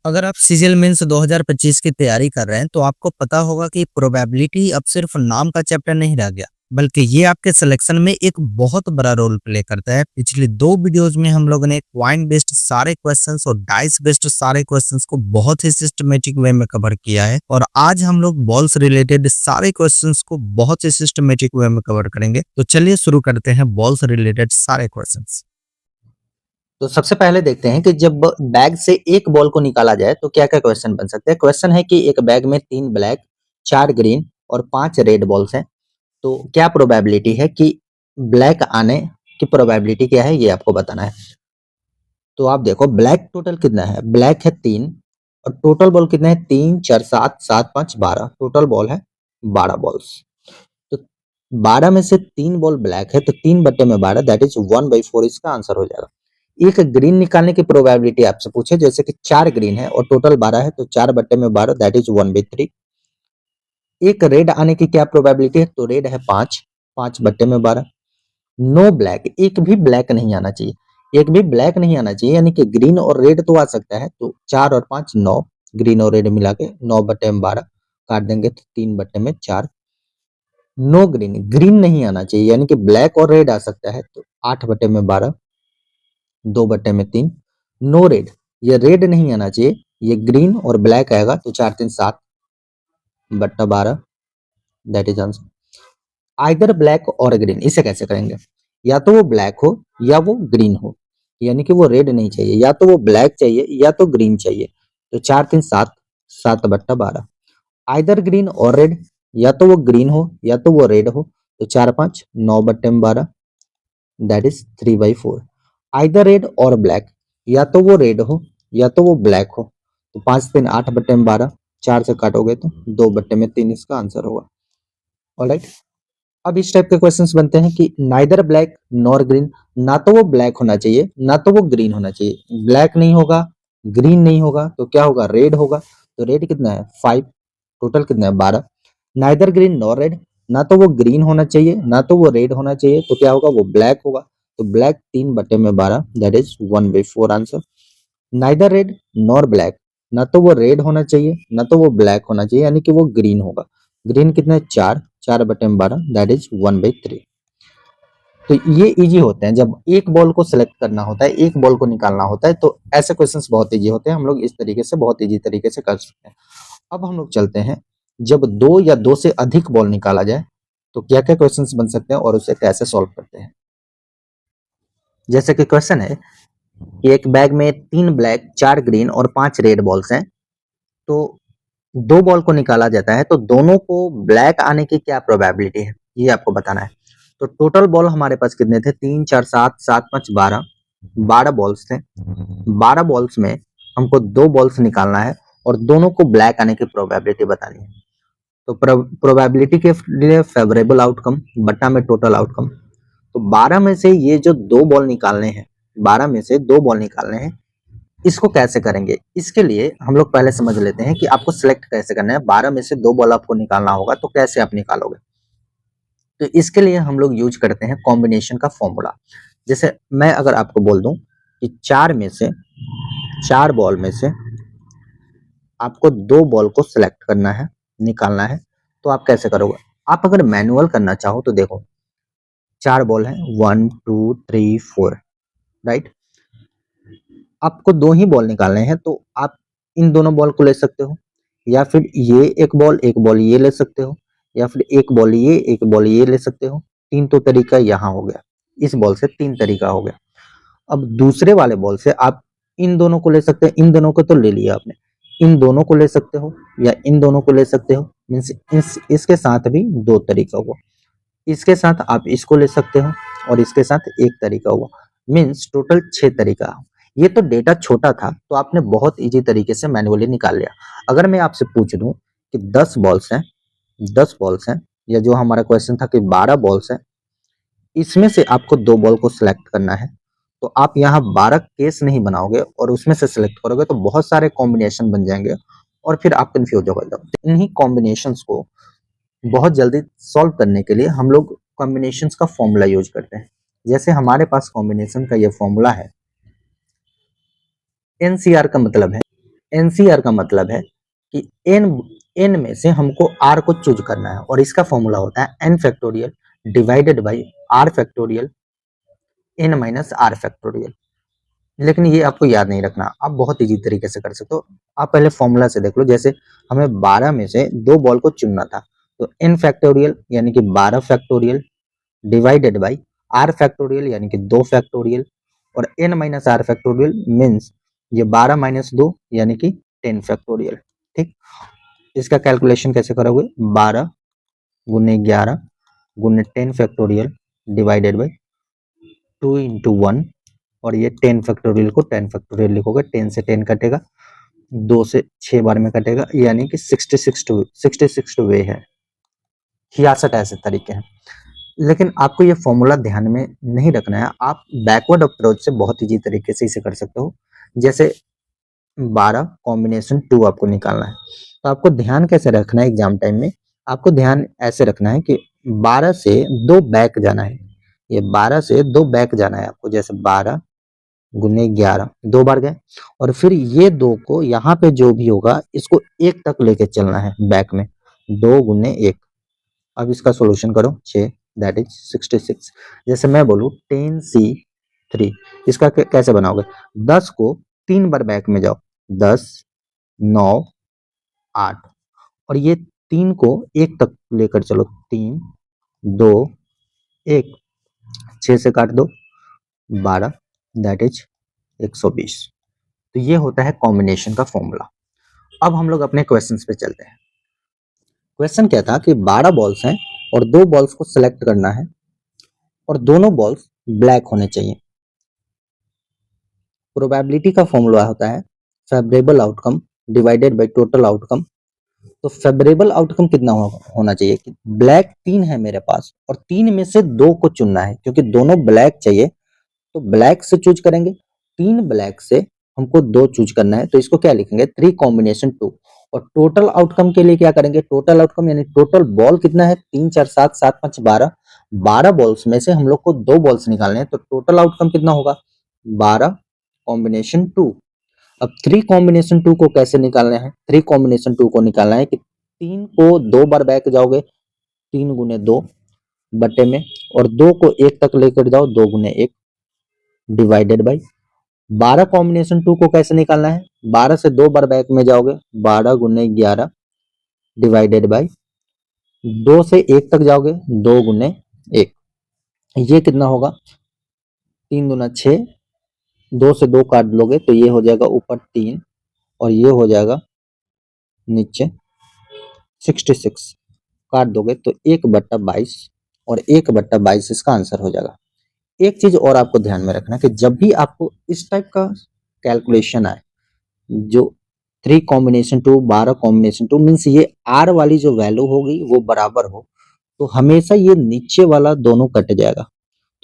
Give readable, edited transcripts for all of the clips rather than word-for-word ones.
अगर आप CGL mains 2025 की तैयारी कर रहे हैं तो आपको पता होगा कि प्रोबेबिलिटी अब सिर्फ नाम का चैप्टर नहीं रह गया, बल्कि ये आपके सिलेक्शन में एक बहुत बड़ा रोल प्ले करता है। पिछले 2 वीडियोस में हम लोगों ने क्वाइन बेस्ड सारे क्वेश्चंस और डाइस बेस्ड सारे क्वेश्चंस को बहुत ही सिस्टमेटिक वे में कवर किया है, और आज हम लोग बॉल्स रिलेटेड सारे क्वेश्चंस को बहुत ही सिस्टमेटिक वे में कवर करेंगे। तो चलिए शुरू करते हैं बॉल्स रिलेटेड सारे क्वेश्चंस। तो सबसे पहले देखते हैं कि जब बैग से एक बॉल को निकाला जाए तो क्या क्या क्वेश्चन बन सकते हैं। क्वेश्चन है कि एक बैग में 3 ब्लैक, 4 ग्रीन और 5 रेड बॉल्स हैं, तो क्या प्रोबेबिलिटी है कि ब्लैक आने की प्रोबेबिलिटी क्या है, ये आपको बताना है। तो आप देखो ब्लैक टोटल कितना है, ब्लैक है 3 और टोटल बॉल कितने हैं, 3 4 7 7 5 12, टोटल बॉल है 12 बॉल्स। तो 12 में से 3 बॉल ब्लैक है तो 3/12 दैट इज 1/4 इसका आंसर हो जाएगा। एक ग्रीन निकालने की प्रोबेबिलिटी आपसे पूछे, जैसे कि 4 ग्रीन है और टोटल 12 है तो 4/12 दैट इज 1/3। एक रेड आने की क्या प्रोबेबिलिटी है, तो रेड है 5/12। नो ब्लैक, एक भी ब्लैक नहीं आना चाहिए, एक भी ब्लैक नहीं आना चाहिए, यानी कि ग्रीन और रेड तो आ सकता है, तो 4 और 5 9, ग्रीन और रेड मिला के 9/12 काट देंगे तो 3/4। नो ग्रीन, ग्रीन नहीं आना चाहिए, यानी कि ब्लैक और रेड आ सकता है, तो 8/12 2/3। नो रेड, ये रेड नहीं आना चाहिए, ये ग्रीन और ब्लैक आएगा तो 4 3 7/12 that is answer. Either black और ग्रीन, इसे कैसे करेंगे, या तो वो ब्लैक हो या वो ग्रीन हो, यानी कि वो रेड नहीं चाहिए, या तो वो ब्लैक चाहिए या तो ग्रीन चाहिए, तो 4 3 7 7/12। आइदर ग्रीन और रेड, या तो वो ग्रीन हो या तो वो रेड हो, तो 4 5 9/12 दैट इज 3/4। आइदर रेड और ब्लैक, या तो वो रेड हो या तो वो ब्लैक हो, तो 5 3 8/12, 4 से काटोगे तो 2/3 इसका आंसर होगा। ऑलराइट, अब इस टाइप के क्वेश्चंस बनते हैं कि नाइदर ब्लैक नॉर ग्रीन, ना तो वो ब्लैक होना चाहिए ना तो वो ग्रीन होना चाहिए, ब्लैक नहीं होगा ग्रीन नहीं होगा तो क्या होगा, रेड होगा, तो रेड कितना है 5, टोटल कितना है 12। नाइदर ग्रीन नॉर रेड, ना तो वो ग्रीन होना चाहिए ना तो वो रेड होना चाहिए, तो क्या होगा, वो ब्लैक होगा, तो black 3/12 that is 1/4 answer. Neither red nor black, ना तो वो रेड होना चाहिए ना तो वो ब्लैक होना चाहिए, यानी कि वो ग्रीन होगा, ग्रीन कितना है 4, 4/12 दैट इज 1/3। तो ये इजी होते हैं, जब एक बॉल को सिलेक्ट करना होता है, एक बॉल को निकालना होता है, तो ऐसे क्वेश्चंस बहुत इजी होते हैं, हम लोग इस तरीके से बहुत इजी तरीके से कर सकते हैं। अब हम लोग चलते हैं, जब 2 या 2 से अधिक बॉल निकाला जाए तो क्या क्या क्वेश्चंस बन सकते हैं और उसे कैसे सॉल्व करते हैं। जैसे कि क्वेश्चन है कि एक बैग में 3 ब्लैक, 4 ग्रीन और 5 रेड बॉल्स हैं, तो 2 बॉल को निकाला जाता है तो दोनों को ब्लैक आने की क्या प्रोबेबिलिटी है, ये आपको बताना है। तो टोटल बॉल हमारे पास कितने थे, 3 4 7 7 5 12, 12 बॉल्स थे। 12 बॉल्स में हमको 2 बॉल्स निकालना है और दोनों को ब्लैक आने की प्रोबेबिलिटी बतानी है। तो प्रोबेबिलिटी के लिए फेवरेबल आउटकम बटा में टोटल आउटकम, तो 12 में से ये जो 2 बॉल निकालने हैं, 12 में से 2 बॉल निकालने हैं, इसको कैसे करेंगे, इसके लिए हम लोग पहले समझ लेते हैं कि आपको सिलेक्ट कैसे करना है। 12 में से 2 बॉल आपको निकालना होगा तो कैसे आप निकालोगे, तो इसके लिए हम लोग यूज करते हैं कॉम्बिनेशन का फॉर्मूला। जैसे मैं अगर आपको बोल दूं कि 4 बॉल में से आपको 2 बॉल को सिलेक्ट करना है, निकालना है, तो आप कैसे करोगे। आप अगर मैनुअल करना चाहो तो देखो 4 बॉल है 1 2 3 4, राइट, आपको 2 ही बॉल निकालने हैं, तो आप इन दोनों बॉल को ले सकते हो, या फिर ये एक बॉल ये ले सकते हो, या फिर एक बॉल ये एक बॉल ये ले सकते हो। 3 तो तरीका यहाँ हो गया, इस बॉल से 3 तरीका हो गया। अब दूसरे वाले बॉल से आप इन दोनों को ले सकते हैं, इन दोनों को तो ले लिया आपने, इन दोनों को ले सकते हो या इन दोनों को ले सकते हो, मीन्स इसके साथ भी 2 तरीका हुआ, इसके साथ आप इसको ले सकते हो और इसके साथ एक तरीका हुआ, मीन्स टोटल 6 तरीका। ये तो डेटा छोटा था तो आपने बहुत इजी तरीके से मैन्युअली निकाल लिया। अगर मैं आपसे पूछ दूं कि 10 बॉल्स हैं, या जो हमारा क्वेश्चन था कि 12 बॉल्स हैं, इसमें से आपको 2 बॉल को सिलेक्ट करना है, तो आप यहाँ 12 केस नहीं बनाओगे और उसमें से सिलेक्ट करोगे तो बहुत सारे कॉम्बिनेशन बन जाएंगे और फिर आप कंफ्यूज हो गए। इन्हीं कॉम्बिनेशंस को बहुत जल्दी सॉल्व करने के लिए हम लोग कॉम्बिनेशंस का फॉर्मूला यूज करते हैं। जैसे हमारे पास कॉम्बिनेशन का ये फॉर्मूला है, एनसीआर का मतलब है एनसीआर का मतलब है कि एन में से हमको आर को चूज करना है और इसका फॉर्मूला होता है n factorial divided by r factorial n minus r factorial. लेकिन ये आपको याद नहीं रखना, आप बहुत इजी तरीके से कर सकते हो। आप पहले फॉर्मूला से देख लो, जैसे हमें 12 में से 2 बॉल को चुनना था, तो n फैक्टोरियल यानी कि 12 factorial divided by r factorial यानी कि 2 फैक्टोरियल और n minus r factorial means ये 12 माइनस 2 यानी कि 10 फैक्टोरियल। ठीक, इसका कैलकुलेशन कैसे करोगे, 12 गुने 11 गुने 10 फैक्टोरियल डिवाइडेड बाई 2 इंटू 1 और ये 10 फैक्टोरियल को 10 फैक्टोरियल लिखोगे, 10 से 10 कटेगा, 2 से 6 बार में कटेगा, यानी कि 66 वे है, 66 ऐसे तरीके हैं। लेकिन आपको ये फॉर्मूला ध्यान में नहीं रखना है, आप बैकवर्ड अप्रोच से बहुत इजी तरीके से इसे कर सकते हो। जैसे 12 कॉम्बिनेशन 2 आपको निकालना है, तो आपको ध्यान कैसे रखना है एग्जाम टाइम में, आपको ध्यान ऐसे रखना है कि 12 से 2 बैक जाना है, ये 12 से 2 बैक जाना है आपको, जैसे 12 गुने 11 2 बार गए और फिर ये 2 को यहाँ पे जो भी होगा इसको 1 तक लेके चलना है बैक में, 2 गुने 1। अब इसका सॉल्यूशन करो, 6 दैट इज 66। जैसे मैं बोलूँ 10C3, इसका कैसे बनाओगे, 10 को 3 बार बैक में जाओ, 10 9 8 और ये 3 को 1 तक लेकर चलो, 3 2 1, 6 से काट दो 12 दैट इज 120। तो ये होता है कॉम्बिनेशन का फॉर्मूला। अब हम लोग अपने क्वेश्चंस पे चलते हैं। क्वेश्चन क्या था कि 12 बॉल्स हैं और 2 बॉल्स को सिलेक्ट करना है और दोनों बॉल्स ब्लैक होने चाहिए। प्रोबेबिलिटी का फॉर्मूला होता है favourable outcome divided by total outcome. तो फेवरेबल आउटकम कितना होना चाहिए कि ब्लैक 3 है मेरे पास और 3 में से 2 को चुनना है, क्योंकि दोनों ब्लैक चाहिए तो ब्लैक से चूज करेंगे, 3 ब्लैक से हमको 2 चूज करना है, तो इसको क्या लिखेंगे 3 कॉम्बिनेशन 2। और टोटल आउटकम के लिए क्या करेंगे, टोटल आउटकम यानी टोटल बॉल कितना है, 3 4 7 7 5 12, 12 बॉल्स में से हम लोग को 2 बॉल्स निकालने हैं, तो टोटल आउटकम कितना होगा 12 कॉम्बिनेशन 2। अब 3 कॉम्बिनेशन 2 को कैसे निकालना है, 3 कॉम्बिनेशन 2 को निकालना है कि 3 को 2 बार बैक जाओगे, 3 गुने 2 बटे में और 2 को 1 तक लेकर जाओ, 2 गुने 1 डिवाइडेड बाई 12 कॉम्बिनेशन 2 को कैसे निकालना है, 12 से 2 बार बैक में जाओगे, 12 गुने 11 डिवाइडेड बाई 2 से 1 तक जाओगे, 2 गुने 1, ये कितना होगा 3 गुना 6, 2 से 2 काट लोगे तो ये हो जाएगा ऊपर 3 और ये हो जाएगा नीचे 66, काट दोगे तो 1/22 और 1/22 इसका आंसर हो जाएगा। एक चीज और आपको ध्यान में रखना कि जब भी आपको इस टाइप का कैलकुलेशन आए, जो 3 कॉम्बिनेशन 2 12 कॉम्बिनेशन 2 मीन्स ये आर वाली जो वैल्यू होगी वो बराबर हो, तो हमेशा ये नीचे वाला दोनों कट जाएगा।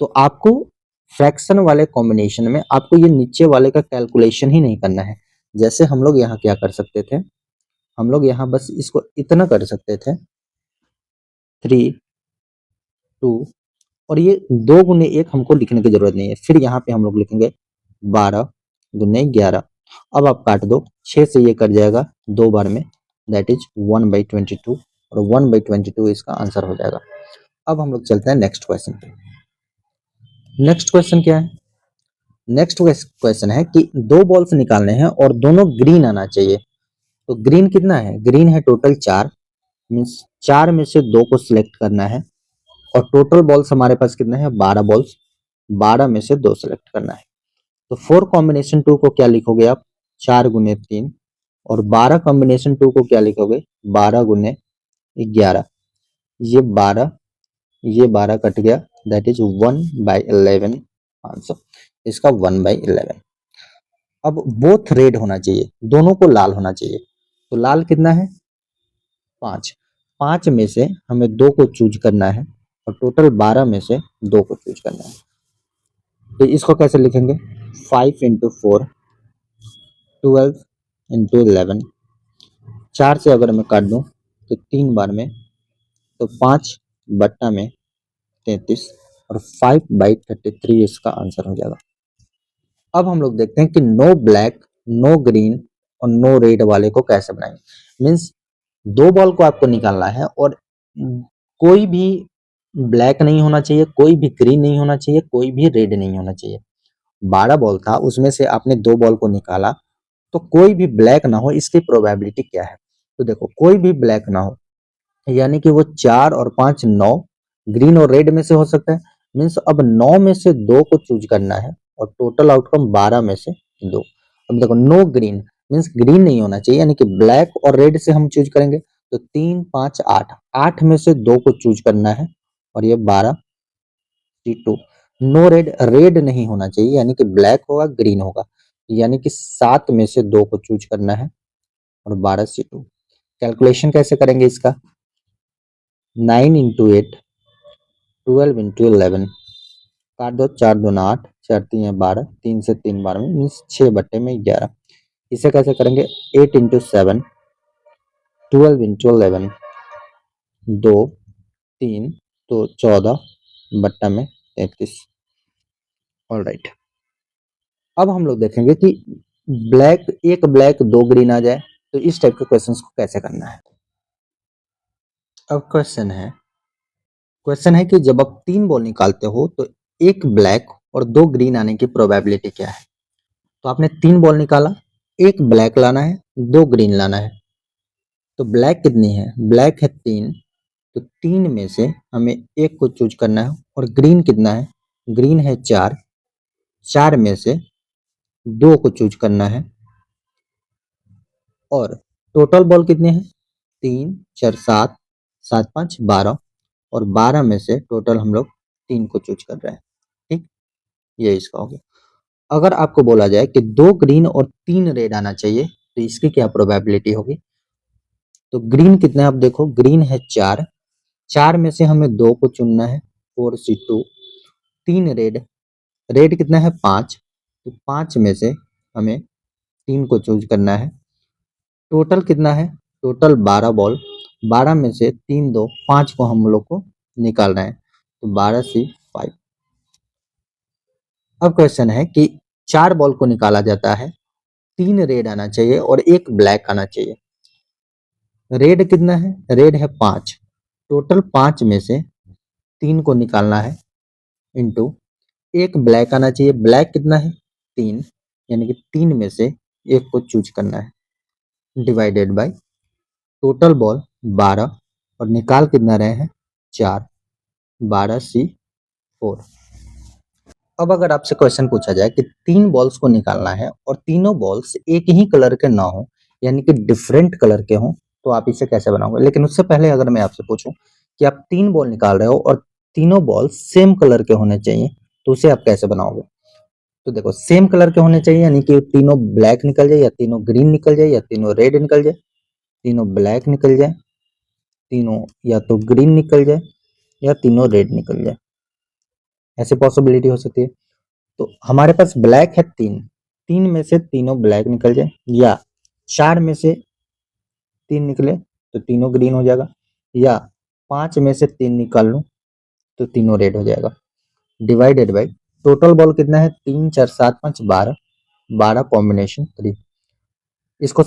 तो आपको फ्रैक्शन वाले कॉम्बिनेशन में आपको ये नीचे वाले का कैलकुलेशन ही नहीं करना है। जैसे हम लोग यहाँ क्या कर सकते थे, हम लोग यहाँ बस इसको इतना कर सकते थे 3 2 और ये 2 गुने 1 हमको लिखने की जरूरत नहीं है, फिर यहाँ पे हम लोग लिखेंगे 12 गुने 11। अब आप काट दो, 6 से ये कट जाएगा 2 बार में, दैट इज 1/22 और 1/22 इसका आंसर हो जाएगा। अब हम लोग चलते हैं नेक्स्ट क्वेश्चन पे। नेक्स्ट क्वेश्चन क्या है, नेक्स्ट क्वेश्चन है कि 2 बॉल्स निकालने हैं और दोनों ग्रीन आना चाहिए। तो ग्रीन कितना है, ग्रीन है टोटल 4, मीन्स 4 में से 2 को सिलेक्ट करना है और टोटल बॉल्स हमारे पास कितने हैं 12 बॉल्स, 12 में से 2 सिलेक्ट करना है। तो 4 कॉम्बिनेशन 2 को क्या लिखोगे आप 4 गुने 3 और 12 कॉम्बिनेशन 2 को क्या लिखोगे 12 गुने 11, ये 12 कट गया, दैट इज 1/11 आंसर, इसका 1/11। अब बोथ रेड होना चाहिए, दोनों को लाल होना चाहिए, तो लाल कितना है 5, 5 में से हमें 2 को चूज करना है और टोटल 12 में से 2 को चूज करना है। तो इसको कैसे लिखेंगे 5 इंटू 4 12 इंटू 11, 4 से अगर मैं काट दूं तो 3 बार में, तो 5 बट्टा में 33 और 5/33 इसका आंसर हो जाएगा। अब हम लोग देखते हैं कि नो ब्लैक नो ग्रीन और नो रेड वाले को कैसे बनाएंगे। मीन्स दो बॉल को आपको निकालना है और कोई भी ब्लैक नहीं होना चाहिए, कोई भी ग्रीन नहीं होना चाहिए, कोई भी रेड नहीं होना चाहिए। 12 बॉल था, उसमें से आपने 2 बॉल को निकाला, तो कोई भी ब्लैक ना हो, इसकी प्रोबेबिलिटी क्या है। तो देखो कोई भी ब्लैक ना हो यानी कि वो 4 और 5 9 ग्रीन और रेड में से हो सकता है। मीन्स अब 9 में से 2 को चूज करना है और टोटल आउटकम 12 में से 2। अब देखो नो ग्रीन मीन्स ग्रीन नहीं होना चाहिए, यानी कि ब्लैक और रेड से हम चूज करेंगे तो 3 5 8 8 में से 2 को चूज करना है और ये 12 C2। नो रेड रेड नहीं होना चाहिए, यानी कि ब्लैक होगा ग्रीन होगा, यानी कि 7 में से 2 को चूज करना है और 12 C2। कैलकुलेशन कैसे करेंगे इसका, 9 इंटू 8 12 इंटू 11 काट दो, 4 दूना 8 4 3 12 3 से 3 12 में मीन्स 6 बट्टे में 11। इसे कैसे करेंगे, 8 इंटू 7 12 इंटू 11 2 3 तो 14 बट्टा में 33। ऑल राइट, अब हम लोग देखेंगे कि एक ब्लैक 2 ग्रीन आ जाए तो इस टाइप के क्वेश्चंस को कैसे करना है। अब क्वेश्चन है कि जब आप 3 बॉल निकालते हो तो एक ब्लैक और 2 ग्रीन आने की प्रोबेबिलिटी क्या है। तो आपने 3 बॉल निकाला, एक ब्लैक लाना है 2 ग्रीन लाना है। तो ब्लैक कितनी है, ब्लैक है 3, तो 3 में से हमें एक को चूज करना है और ग्रीन कितना है, ग्रीन है 4, 4 में से 2 को चूज करना है और टोटल बॉल कितने हैं 3 4 7 7 5 12 और 12 में से टोटल हम लोग 3 को चूज कर रहे हैं। ठीक, ये इसका हो गया। अगर आपको बोला जाए कि 2 ग्रीन और 3 रेड आना चाहिए तो इसकी क्या प्रोबेबिलिटी होगी। तो ग्रीन कितना है, आप देखो ग्रीन है 4, 4 में से हमें 2 को चुनना है 4C2। 3 रेड, रेड कितना है 5, तो 5 में से हमें 3 को चूज करना है। टोटल कितना है, टोटल 12 बॉल, 12 में से 3 2 5 को हम लोग को निकालना है तो 12C5। अब क्वेश्चन है कि 4 बॉल को निकाला जाता है, 3 रेड आना चाहिए और एक ब्लैक आना चाहिए। रेड कितना है, रेड है 5, टोटल 5 में से 3 को निकालना है इंटू एक ब्लैक आना चाहिए, ब्लैक कितना है 3, यानी कि 3 में से एक को चूज करना है डिवाइडेड बाय टोटल बॉल 12 और निकाल कितना रहे हैं 4, 12C4। अब अगर आपसे क्वेश्चन पूछा जाए कि 3 बॉल्स को निकालना है और तीनों बॉल्स एक ही कलर के ना हो, यानी कि डिफरेंट कलर के हों, तो आप इसे कैसे बनाओगे। लेकिन उससे पहले अगर मैं आपसे पूछूं कि आप 3 बॉल निकाल रहे हो और तीनों बॉल सेम कलर के होने चाहिए तो उसे आप कैसे बनाओगे। तो देखो सेम कलर के होने चाहिए, यानी कि तीनों ब्लैक निकल जाए या तीनों ग्रीन निकल जाए या तीनों रेड निकल जाए, तीनों ब्लैक निकल जाए, तीनों या तो ग्रीन निकल जाए या तीनों रेड निकल जाए, ऐसे पॉसिबिलिटी हो सकती है। तो हमारे पास ब्लैक है 3, 3 में से तीनों ब्लैक निकल जाए या 4 में से 3 निकले तो तीनों ग्रीन हो जाएगा या 5 में से 3 निकाल लूं तो तीनों रेड हो जाएगा डिवाइडेड बाय टोटल बॉल कितना है 3 4 7 5 12, 12 कॉम्बिनेशन 3। इसको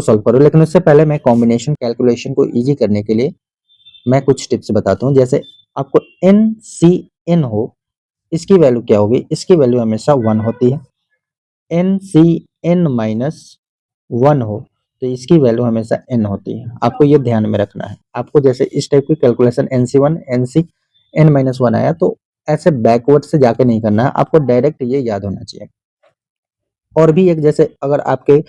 सॉल्व करो, लेकिन उससे पहले मैं कॉम्बिनेशन कैलकुलेशन को इजी करने के लिए मैं कुछ टिप्स बताता हूँ। जैसे आपको NCN हो, इसकी वैल्यू क्या होगी, इसकी वैल्यू हमेशा 1 होती है। NCN माइनस 1 हो तो इसकी वैल्यू हमेशा n होती है, आपको ये ध्यान में रखना है। आपको जैसे इस टाइप की कैलकुलेशन NC1 NCN माइनस 1 आया तो ऐसे बैकवर्ड से जाके नहीं करना है, आपको डायरेक्ट ये याद होना चाहिए। और भी एक, जैसे अगर आपके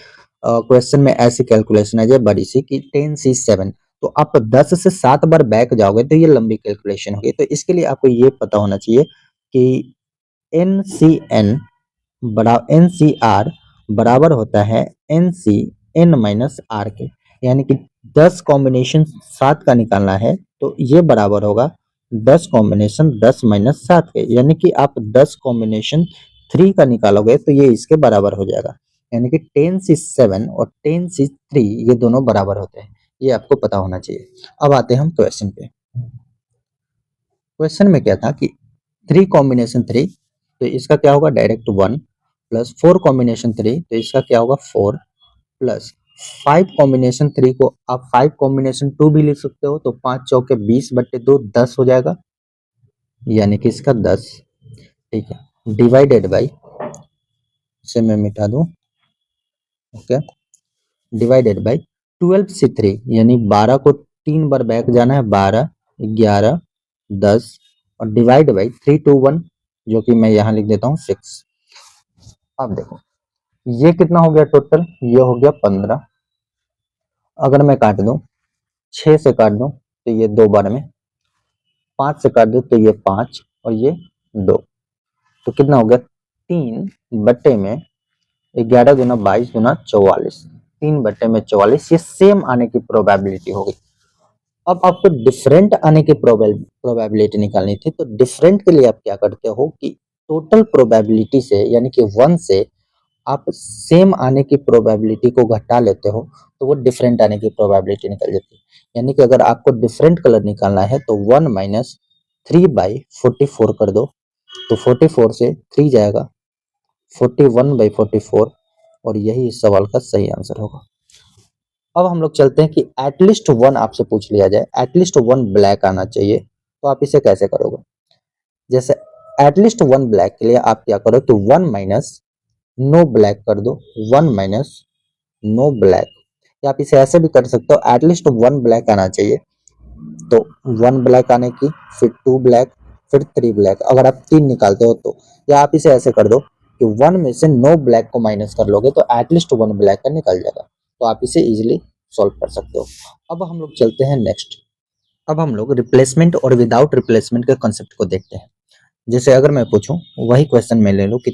क्वेश्चन में ऐसी कैलकुलेशन आ जाए बड़ी सी कि 10C7 तो आप 10 से 7 बार बैक जाओगे तो ये लंबी कैलकुलेशन होगी। तो इसके लिए आपको ये पता होना चाहिए कि NCR बराबर होता है NCN माइनस R के, यानी कि 10 कॉम्बिनेशन 7 का निकालना है तो ये बराबर होगा 10 कॉम्बिनेशन 10 माइनस 7 के, यानी कि आप 10 कॉम्बिनेशन 3 का निकालोगे तो ये इसके बराबर हो जाएगा, यानी कि 10C7 और 10C3 ये दोनों बराबर होते हैं, ये आपको पता होना चाहिए। अब आते हैं हम क्वेश्चन पे। क्वेश्चन में क्या था कि 3 कॉम्बिनेशन 3 तो इसका क्या होगा डायरेक्ट 1 प्लस 4 कॉम्बिनेशन 3 तो इसका क्या होगा 4 प्लस 5 कॉम्बिनेशन 3 को आप 5 कॉम्बिनेशन 2 भी लिख सकते हो, तो 5 चौके 20/2 10 हो जाएगा, यानी कि इसका 10। ठीक है, डिवाइडेड बाई, इसे मैं मिटा दूं, ओके, डिवाइडेड बाई 12 से 3, यानी 12 को 3 बार बैक जाना है, 12 11 10, और डिवाइड बाई 3 2 1, जो कि मैं यहाँ लिख देता हूँ 6। अब देखो ये कितना हो गया टोटल, ये हो गया 15। अगर मैं काट दूं, 6 से काट दूं तो ये 2 बार में, 5 से काट दूं तो ये 5 और ये 2, तो कितना हो गया 3/में 11 दूना 22 दूना 44, 3/44, ये सेम आने की प्रोबेबिलिटी होगी। अब आपको डिफरेंट आने की प्रोबेबिलिटी निकालनी थी, तो डिफरेंट के लिए आप क्या करते हो कि टोटल प्रोबेबिलिटी से, यानी कि 1 से आप सेम आने की प्रोबेबिलिटी को घटा लेते हो, तो वो डिफरेंट आने की प्रोबेबिलिटी निकल जाती है। यानी कि अगर आपको डिफरेंट कलर निकालना है तो 1 माइनस 3/44 कर दो, तो 44 से 3 जाएगा, 41/44, और यही इस सवाल का सही आंसर होगा। अब हम लोग चलते हैं कि एटलीस्ट 1 आपसे पूछ लिया जाए, एटलीस्ट 1 ब्लैक आना चाहिए, तो आप इसे कैसे करोगे। जैसे एटलीस्ट 1 ब्लैक के लिए आप क्या करो कि 1 माइनस नो ब्लैक कर दो, 1 माइनस नो ब्लैक, या आप इसे ऐसे भी कर सकते हो, एटलीस्ट 1 ब्लैक आना चाहिए, तो 1 ब्लैक आने की, फिर 2 ब्लैक, फिर 3 ब्लैक, अगर आप 3 निकालते हो तो, या आप इसे ऐसे कर दो कि 1 में से नो ब्लैक को माइनस कर लोगे तो एटलीस्ट 1 ब्लैक का निकल जाएगा, तो आप इसे इजीली सॉल्व कर सकते हो। अब हम लोग चलते हैं नेक्स्ट, अब हम लोग रिप्लेसमेंट और विदाउट रिप्लेसमेंट के कॉन्सेप्ट को देखते हैं। जैसे अगर मैं पूछूं, वही क्वेश्चन मैं ले लूं कि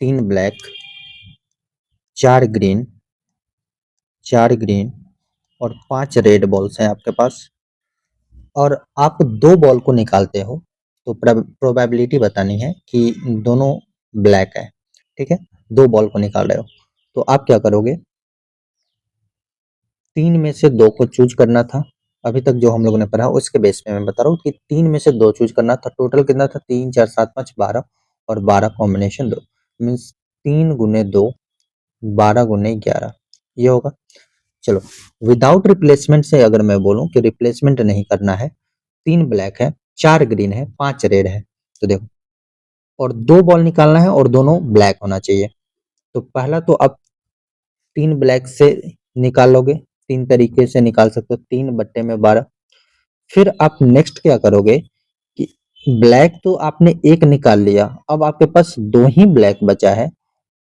3 ब्लैक 4 ग्रीन, 4 ग्रीन और 5 रेड बॉल्स हैं आपके पास, और आप 2 बॉल को निकालते हो, तो प्रोबेबिलिटी बतानी है कि दोनों ब्लैक है। ठीक है, 2 बॉल को निकाल रहे हो, तो आप क्या करोगे, 3 में से 2 को चूज करना था। अभी तक जो हम लोगों ने पढ़ा उसके बेस पे मैं बता रहा हूँ कि 3 में से 2 चूज करना था। टोटल कितना था, 3 4 7 5 12, और 12 कॉम्बिनेशन 2, मीन्स 3 गुने 2 12 गुने 11, ये होगा। चलो, विदाउट रिप्लेसमेंट से अगर मैं बोलूं कि रिप्लेसमेंट नहीं करना है, 3 ब्लैक है, 4 ग्रीन है, 5 रेड है, तो देखो, और 2 बॉल निकालना है और दोनों ब्लैक होना चाहिए। तो पहला तो आप 3 ब्लैक से निकाल लोगे, 3 तरीके से निकाल सकते हो, 3/12। फिर आप नेक्स्ट क्या करोगे कि ब्लैक तो आपने एक निकाल लिया, अब आपके पास 2 ही ब्लैक बचा है,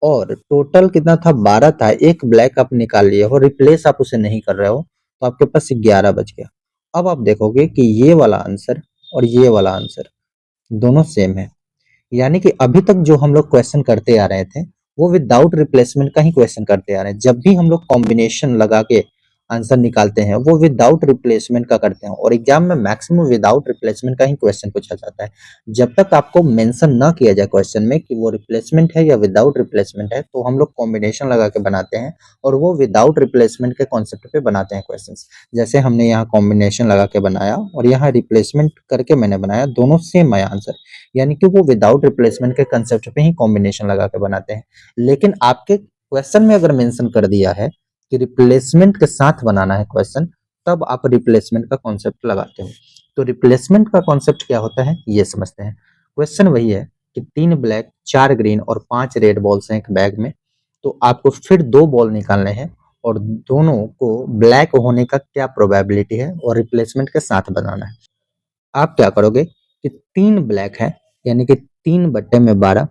और टोटल कितना था, 12 था, एक ब्लैक आप निकाल लिए हो, रिप्लेस आप उसे नहीं कर रहे हो, तो आपके पास 11 बच गया। अब आप देखोगे कि ये वाला आंसर और ये वाला आंसर दोनों सेम है, यानी कि अभी तक जो हम लोग क्वेश्चन करते आ रहे थे वो विदाउट रिप्लेसमेंट का ही क्वेश्चन करते आ रहे हैं। जब भी हम लोग कॉम्बिनेशन लगा के आंसर निकालते हैं वो विदाउट रिप्लेसमेंट का करते हैं, और एग्जाम में मैक्सिमम विदाउट रिप्लेसमेंट का ही क्वेश्चन पूछा जाता है। जब तक आपको मेंशन ना किया जाए क्वेश्चन में कि वो रिप्लेसमेंट है या विदाउट रिप्लेसमेंट है, तो हम लोग कॉम्बिनेशन लगा के बनाते हैं, और वो विदाउट रिप्लेसमेंट के कॉन्सेप्ट पे बनाते हैं क्वेश्चन। जैसे हमने यहाँ कॉम्बिनेशन लगा के बनाया और यहाँ रिप्लेसमेंट करके मैंने बनाया, दोनों सेम आया आंसर, यानी कि वो विदाउट रिप्लेसमेंट के कंसेप्ट पे ही कॉम्बिनेशन लगा के बनाते हैं। लेकिन आपके क्वेश्चन में अगर मेंशन कर दिया है कि रिप्लेसमेंट के साथ बनाना है क्वेश्चन, तब आप रिप्लेसमेंट का कॉन्सेप्ट लगाते हो। तो रिप्लेसमेंट का कॉन्सेप्ट क्या होता है ये समझते हैं। क्वेश्चन वही है कि 3 ब्लैक 4 ग्रीन और 5 रेड बॉल्स हैं एक बैग में, तो आपको फिर 2 बॉल निकालने हैं, और दोनों को ब्लैक होने का क्या प्रोबेबिलिटी है और रिप्लेसमेंट के साथ बनाना है। आप क्या करोगे कि 3 ब्लैक है, यानी कि 3/12,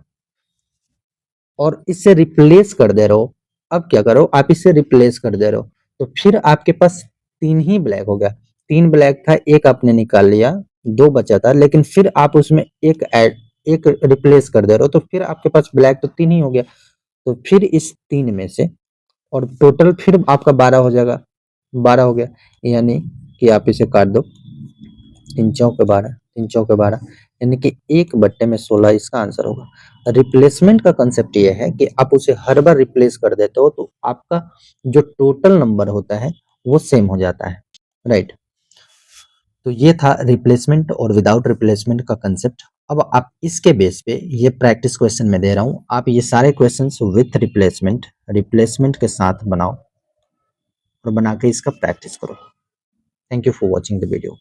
और इससे रिप्लेस कर दे रहे हो। अब क्या करो, आप इससे रिप्लेस कर दे रहे हो, तो फिर आपके पास 3 ही ब्लैक हो गया। 3 ब्लैक था, एक आपने निकाल लिया, 2 बचा था, लेकिन फिर आप उसमें एक रिप्लेस कर दे रहे हो, तो फिर आपके पास ब्लैक तो 3 ही हो गया। तो फिर इस 3 में से, और टोटल फिर आपका 12 हो जाएगा, 12 हो गया, यानी कि आप इसे काट दो, 3 चौके 12, 3 चौके 12, यानी कि 1/16 इसका आंसर होगा। रिप्लेसमेंट का कंसेप्ट ये है कि आप उसे हर बार रिप्लेस कर देते हो, तो आपका जो टोटल नंबर होता है वो सेम हो जाता है, राइट। तो ये था रिप्लेसमेंट और विदाउट रिप्लेसमेंट का कंसेप्ट। अब आप इसके बेस पे ये प्रैक्टिस क्वेश्चन मैं दे रहा हूँ, आप ये सारे क्वेश्चंस विथ रिप्लेसमेंट के साथ बनाओ और बना के इसका प्रैक्टिस करो। Thank you for watching the video.